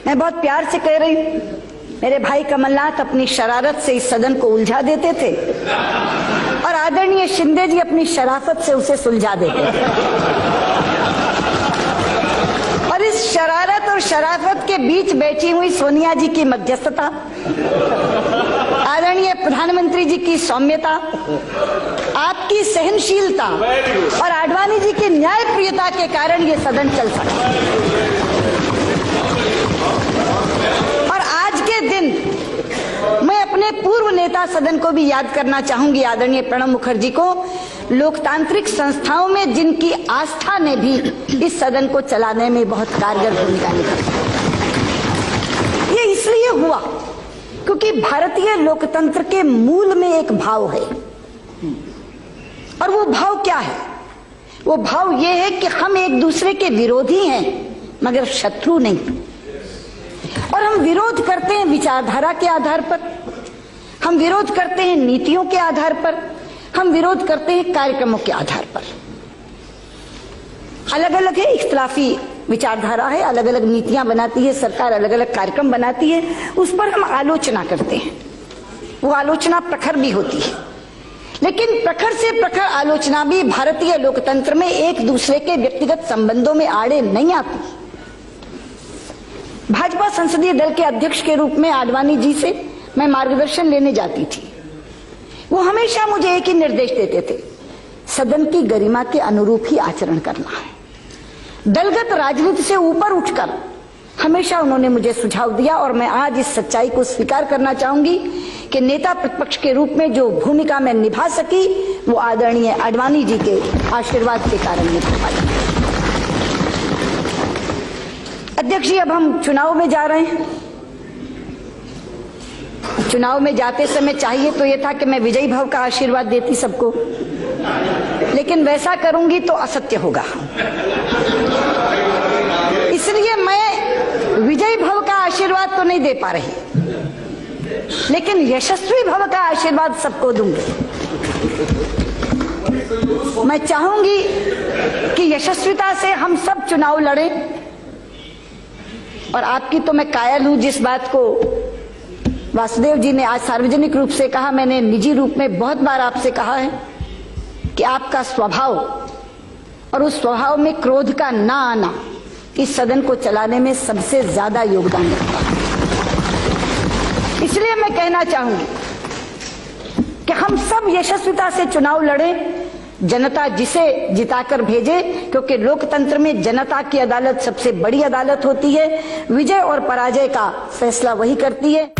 मैं बहुत प्यार से कह रही हूं, मेरे भाई कमलनाथ अपनी शरारत से इस सदन को उलझा देते थे और आदरणीय शिंदे जी अपनी शराफत से उसे सुलझा देते थे। और इस शरारत और शराफत के बीच बैठी हुई सोनिया जी की मध्यस्थता, आदरणीय प्रधानमंत्री जी की सौम्यता, आपकी सहनशीलता और आडवाणी जी की न्यायप्रियता के कारण ये सदन चल सका। और आज के दिन मैं अपने पूर्व नेता सदन को भी याद करना चाहूंगी, आदरणीय प्रणब मुखर्जी को, लोकतांत्रिक संस्थाओं में जिनकी आस्था ने भी इस सदन को चलाने में बहुत कारगर भूमिका निभाई। ये इसलिए हुआ क्योंकि भारतीय लोकतंत्र के मूल में एक भाव है, और वो भाव क्या है? वो भाव ये है कि हम एक दूसरे के विरोधी हैं मगर शत्रु नहीं। और हम विरोध करते हैं विचारधारा के आधार पर, हम विरोध करते हैं नीतियों के आधार पर, हम विरोध करते हैं कार्यक्रमों के आधार पर। अलग अलग है, इख्तिलाफी विचारधारा है, अलग अलग नीतियां बनाती है सरकार, अलग अलग कार्यक्रम बनाती है, उस पर हम आलोचना करते हैं। वो आलोचना प्रखर भी होती है, लेकिन प्रखर से प्रखर आलोचना भी भारतीय लोकतंत्र में एक दूसरे के व्यक्तिगत संबंधों में आड़े नहीं आती। भाजपा संसदीय दल के अध्यक्ष के रूप में आडवाणी जी से मैं मार्गदर्शन लेने जाती थी। वो हमेशा मुझे एक ही निर्देश देते थे, सदन की गरिमा के अनुरूप ही आचरण करना है। दलगत राजनीति से ऊपर उठकर हमेशा उन्होंने मुझे सुझाव दिया, और मैं आज इस सच्चाई को स्वीकार करना चाहूंगी कि नेता प्रतिपक्ष के रूप में जो भूमिका मैं निभा सकी वो आदरणीय आडवाणी जी के आशीर्वाद के कारण निभा पाई। अध्यक्ष जी, अब हम चुनाव में जा रहे हैं। चुनाव में जाते समय चाहिए तो यह था कि मैं विजयी भव का आशीर्वाद देती सबको, लेकिन वैसा करूंगी तो असत्य होगा। इसलिए मैं विजयी भव का आशीर्वाद तो नहीं दे पा रही, लेकिन यशस्वी भव का आशीर्वाद सबको दूंगी। मैं चाहूंगी कि यशस्विता से हम सब चुनाव लड़ें, और आपकी तो मैं कायल हूं जिस बात को वासुदेव जी ने आज सार्वजनिक रूप से कहा, मैंने निजी रूप में बहुत बार आपसे कहा है कि आपका स्वभाव और उस स्वभाव में क्रोध का ना आना इस सदन को चलाने में सबसे ज्यादा योगदान रखता है। इसलिए मैं कहना चाहूंगी कि हम सब यशस्विता से चुनाव लड़ें, जनता जिसे जिताकर भेजे, क्योंकि लोकतंत्र में जनता की अदालत सबसे बड़ी अदालत होती है। विजय और पराजय का फैसला वही करती है।